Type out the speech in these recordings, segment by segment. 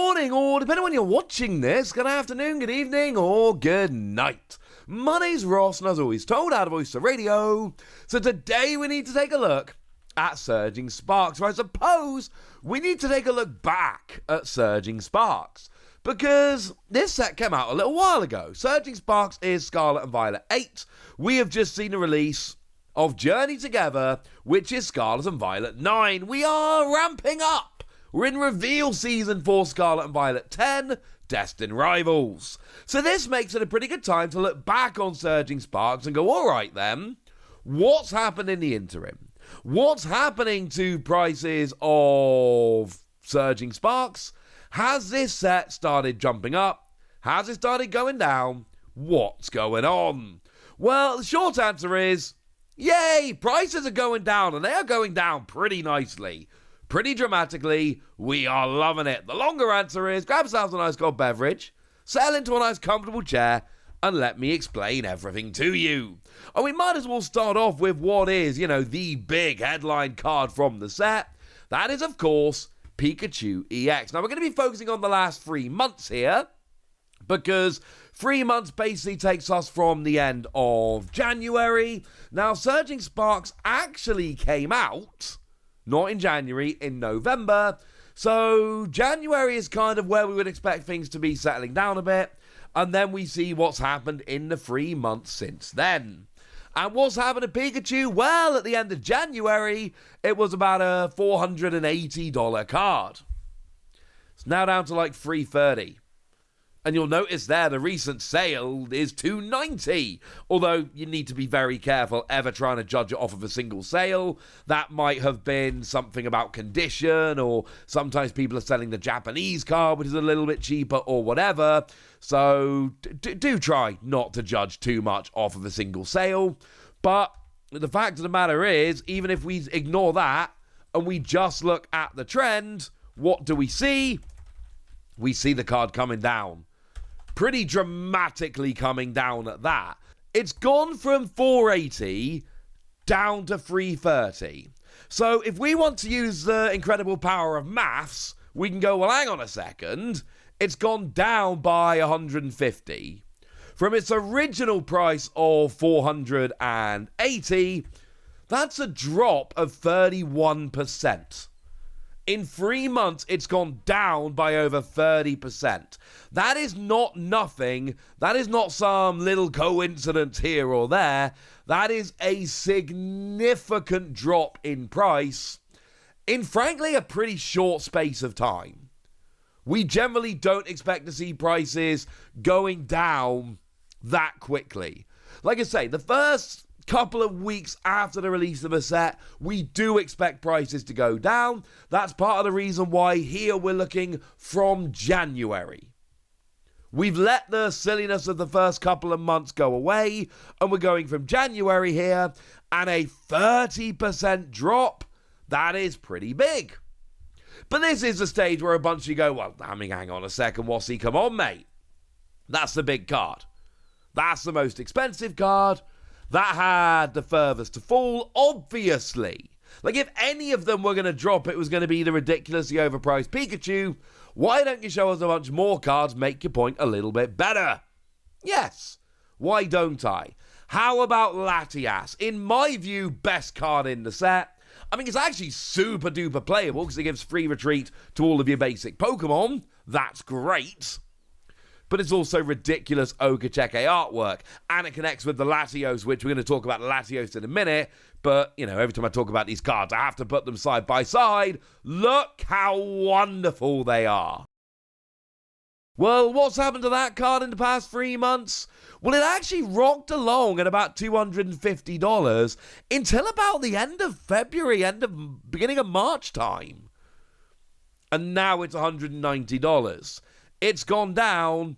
morning, or depending on when you're watching this, good afternoon, good evening, or good night. My name's Ross, and as always, told out of Oyster Radio. So today we need to take a look at Surging Sparks, or I suppose we need to take a look back at Surging Sparks, because this set came out a little while ago. Surging Sparks is Scarlet and Violet 8. We have just seen a release of Journey Together, which is Scarlet and Violet 9. We are ramping up. We're in reveal season for Scarlet and Violet 10, Destined Rivals. So this makes it a pretty good time to look back on Surging Sparks and go, alright then, what's happened in the interim? What's happening to prices of Surging Sparks? Has this set started jumping up? Has it started going down? What's going on? Well, the short answer is, yay, prices are going down, and they are going down pretty nicely. Pretty dramatically. We are loving it. The longer answer is, grab yourselves a nice cold beverage, settle into a nice comfortable chair, and let me explain everything to you. And we might as well start off with what is, the big headline card from the set. That is, of course, Pikachu EX. Now, we're going to be focusing on the last 3 months here, because 3 months basically takes us from the end of January. Now, Surging Sparks actually came out, not in January, in November. So January is kind of where we would expect things to be settling down a bit. And then we see what's happened in the 3 months since then. And what's happened to Pikachu? Well, at the end of January, it was about a $480 card. It's now down to like $330. And you'll notice there the recent sale is $290. Although you need to be very careful ever trying to judge it off of a single sale. That might have been something about condition, or sometimes people are selling the Japanese card, which is a little bit cheaper, or whatever. So do try not to judge too much off of a single sale. But the fact of the matter is, even if we ignore that and we just look at the trend, what do we see? We see the card coming down. Pretty dramatically coming down at that. It's gone from 480 down to 330. So if we want to use the incredible power of maths, we can go, well, hang on a second. It's gone down by 150. From its original price of 480, that's a drop of 31%. In 3 months, it's gone down by over 30%. That is not nothing. That is not some little coincidence here or there. That is a significant drop in price in, frankly, a pretty short space of time. We generally don't expect to see prices going down that quickly. Like I say, the first couple of weeks after the release of a set, we do expect prices to go down. That's part of the reason why here we're looking from January. We've let the silliness of the first couple of months go away, and we're going from January here, and a 30% drop, that is pretty big. But this is the stage where a bunch of you go, well, hang on a second, Wassy, come on, mate. That's the big card. That's the most expensive card. That had the furthest to fall, obviously. Like, if any of them were going to drop, it was going to be the ridiculously overpriced Pikachu. Why don't you show us a bunch more cards, make your point a little bit better? Yes, why don't I? How about Latias? In my view, best card in the set. I mean, it's actually super duper playable because it gives free retreat to all of your basic Pokemon. That's great. But it's also ridiculous Okacheke artwork. And it connects with the Latios, which we're going to talk about Latios in a minute. But, every time I talk about these cards, I have to put them side by side. Look how wonderful they are. Well, what's happened to that card in the past 3 months? Well, it actually rocked along at about $250 until about the end of February, beginning of March time. And now it's $190. It's gone down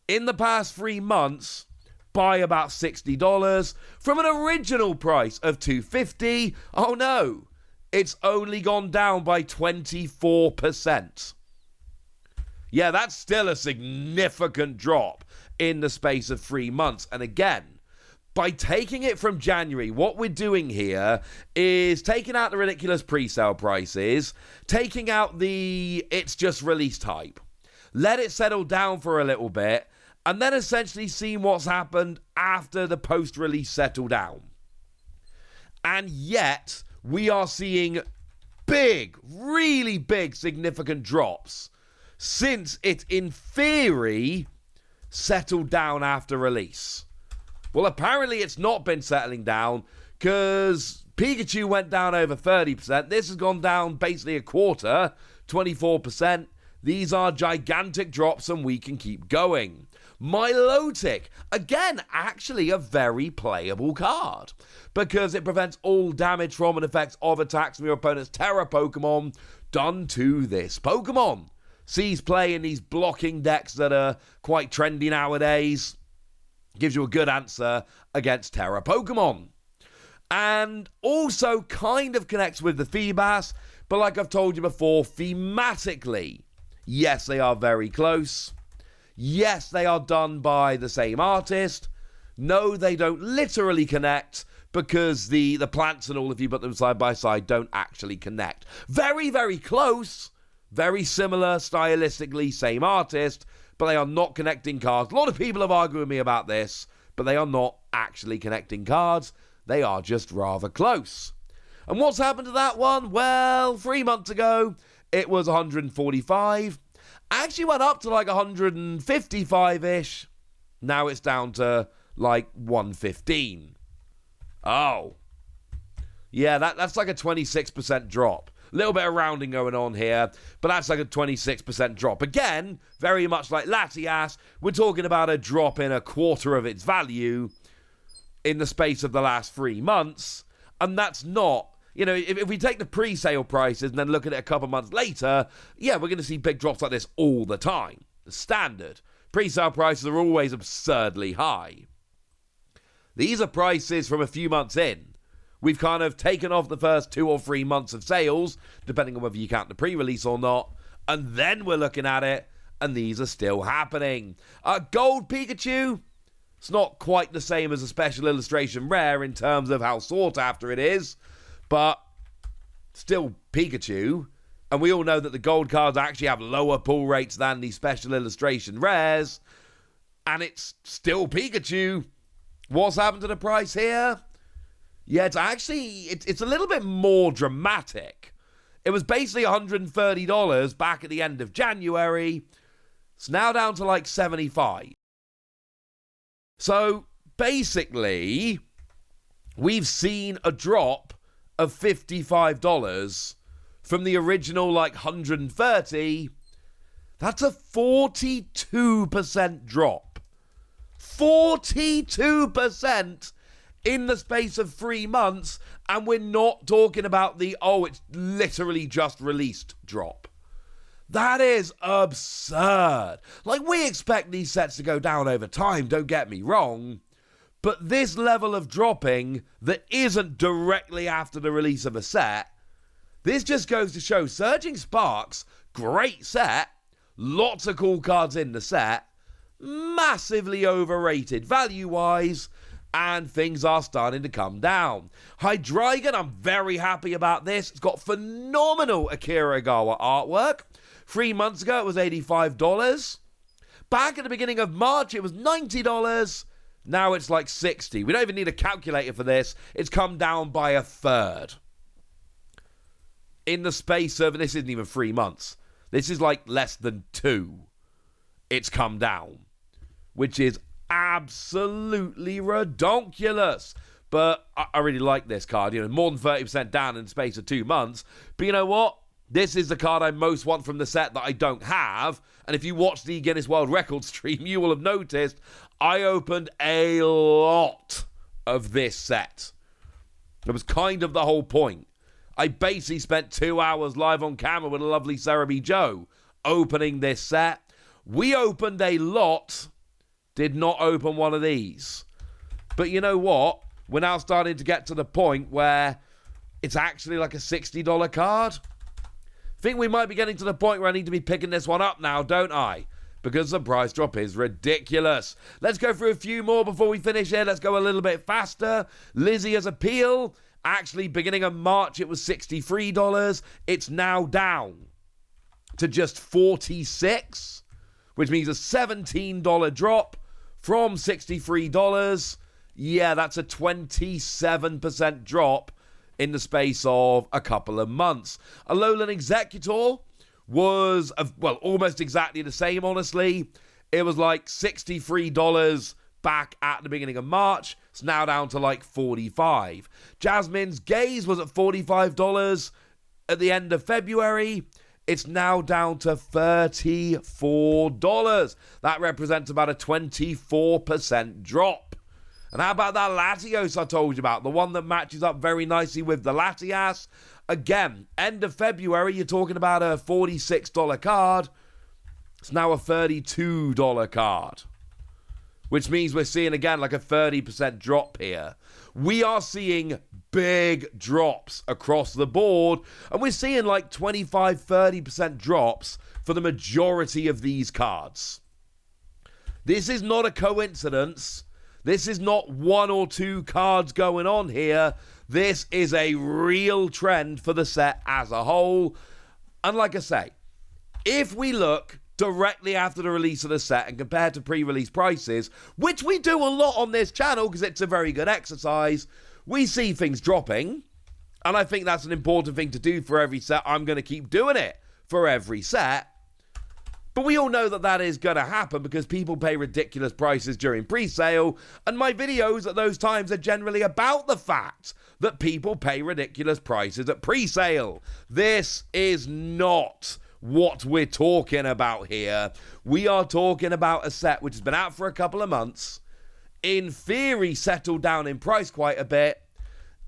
in the past 3 months by about $60 from an original price of $250. Oh no, it's only gone down by 24%. Yeah, that's still a significant drop in the space of 3 months. And again, by taking it from January, what we're doing here is taking out the ridiculous pre-sale prices, taking out the it's just released hype, let it settle down for a little bit, and then essentially seeing what's happened after the post-release settle down. And yet, we are seeing big, really big, significant drops since it, in theory, settled down after release. Well, apparently it's not been settling down because Pikachu went down over 30%. This has gone down basically a quarter, 24%. These are gigantic drops and we can keep going. Milotic, again, actually a very playable card because it prevents all damage from and effects of attacks from your opponent's Terra Pokemon done to this Pokemon. Sees play in these blocking decks that are quite trendy nowadays. Gives you a good answer against Terra Pokemon. And also kind of connects with the Feebas, but like I've told you before, thematically, yes, they are very close. Yes, they are done by the same artist. No, they don't literally connect because the plants and all, if you put them side by side, don't actually connect. Very, very close. Very similar stylistically, same artist, but they are not connecting cards. A lot of people have argued with me about this, but they are not actually connecting cards. They are just rather close. And what's happened to that one? Well, 3 months ago, it was 145. Actually went up to like 155-ish. Now it's down to like 115. Oh. Yeah, that's like a 26% drop. A little bit of rounding going on here, but that's like a 26% drop. Again, very much like Latias, we're talking about a drop in a quarter of its value in the space of the last 3 months. And that's not, if we take the pre-sale prices and then look at it a couple months later, yeah, we're going to see big drops like this all the time. The standard. Pre-sale prices are always absurdly high. These are prices from a few months in. We've kind of taken off the first 2 or 3 months of sales, depending on whether you count the pre-release or not, and then we're looking at it, and these are still happening. Gold Pikachu, it's not quite the same as a special illustration rare in terms of how sought after it is, but still Pikachu, and we all know that the gold cards actually have lower pull rates than the special illustration rares, and it's still Pikachu. What's happened to the price here? Yeah, it's a little bit more dramatic. It was basically $130 back at the end of January. It's now down to like 75. So basically, we've seen a drop of $55 from the original like 130. That's a 42% drop. 42% in the space of 3 months, and we're not talking about the, it's literally just released drop. That is absurd. Like, we expect these sets to go down over time, don't get me wrong, but this level of dropping that isn't directly after the release of a set, this just goes to show Surging Sparks, great set, lots of cool cards in the set, massively overrated value-wise, and things are starting to come down. Hydreigon, I'm very happy about this. It's got phenomenal Akira Igawa artwork. 3 months ago, it was $85. Back at the beginning of March, it was $90. Now it's like $60. We don't even need a calculator for this. It's come down by a third. In the space of, and this isn't even 3 months. This is like less than 2. It's come down. Which is absolutely redonkulous. But I really like this card. More than 30% down in the space of 2 months. But you know what? This is the card I most want from the set that I don't have. And if you watch the Guinness World Record stream, you will have noticed I opened a lot of this set. It was kind of the whole point. I basically spent 2 hours live on camera with a lovely Cerebi Joe opening this set. We opened a lot. Did not open one of these. But you know what? We're now starting to get to the point where it's actually like a $60 card. I think we might be getting to the point where I need to be picking this one up now, don't I? because the price drop is ridiculous. Let's go through a few more before we finish here. Let's go a little bit faster. Lizzie has appeal. Actually, beginning of March, it was $63. It's now down to just $46, which means a $17 drop from $63. Yeah, that's a 27% drop in the space of a couple of months. Alolan Executor was, almost exactly the same, honestly. It was like $63 back at the beginning of March. It's now down to like $45. Jasmine's Gaze was at $45 at the end of February. It's now down to $34. That represents about a 24% drop. And how about that Latios I told you about? The one that matches up very nicely with the Latias. Again, end of February, you're talking about a $46 card. It's now a $32 card. Which means we're seeing, again, like a 30% drop here. We are seeing big drops across the board. And we're seeing like 25-30% drops for the majority of these cards. This is not a coincidence. This is not one or two cards going on here. This is a real trend for the set as a whole. And like I say, if we look directly after the release of the set and compare to pre-release prices, which we do a lot on this channel because it's a very good exercise, we see things dropping. And I think that's an important thing to do for every set. I'm going to keep doing it for every set. But we all know that that is going to happen because people pay ridiculous prices during pre-sale, and my videos at those times are generally about the fact that people pay ridiculous prices at pre-sale. This is not what we're talking about here. We are talking about a set which has been out for a couple of months, in theory settled down in price quite a bit,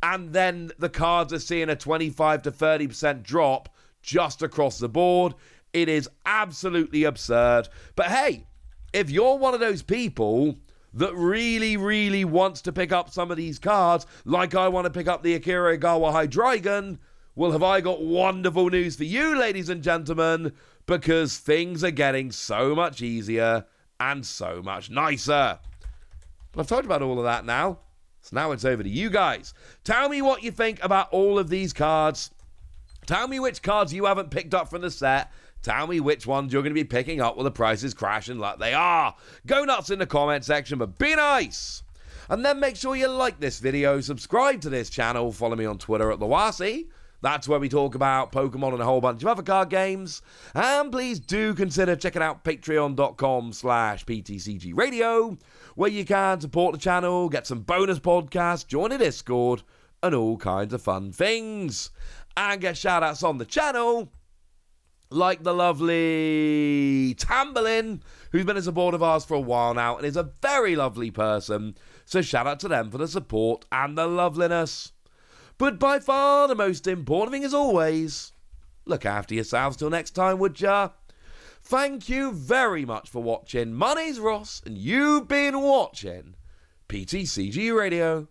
and then the cards are seeing a 25 to 30% drop just across the board. It is absolutely absurd. But hey, if you're one of those people that really, really wants to pick up some of these cards, like I want to pick up the Akira Igawa Hydreigon, well, have I got wonderful news for you, ladies and gentlemen, because things are getting so much easier and so much nicer. But I've talked about all of that now, so now it's over to you guys. Tell me what you think about all of these cards. Tell me which cards you haven't picked up from the set. Tell me which ones you're going to be picking up when the prices crashing like they are. Go nuts in the comment section, but be nice. And then make sure you like this video, subscribe to this channel, follow me on Twitter at Lawasi. That's where we talk about Pokemon and a whole bunch of other card games. And please do consider checking out patreon.com/PTCG Radio, where you can support the channel, get some bonus podcasts, join a Discord, and all kinds of fun things. And get shout-outs on the channel, like the lovely Tamberlin, who's been a supporter of ours for a while now and is a very lovely person. So shout out to them for the support and the loveliness. But by far the most important thing, as always, look after yourselves till next time, would ya? Thank you very much for watching. My name's Ross, and you've been watching PTCG Radio.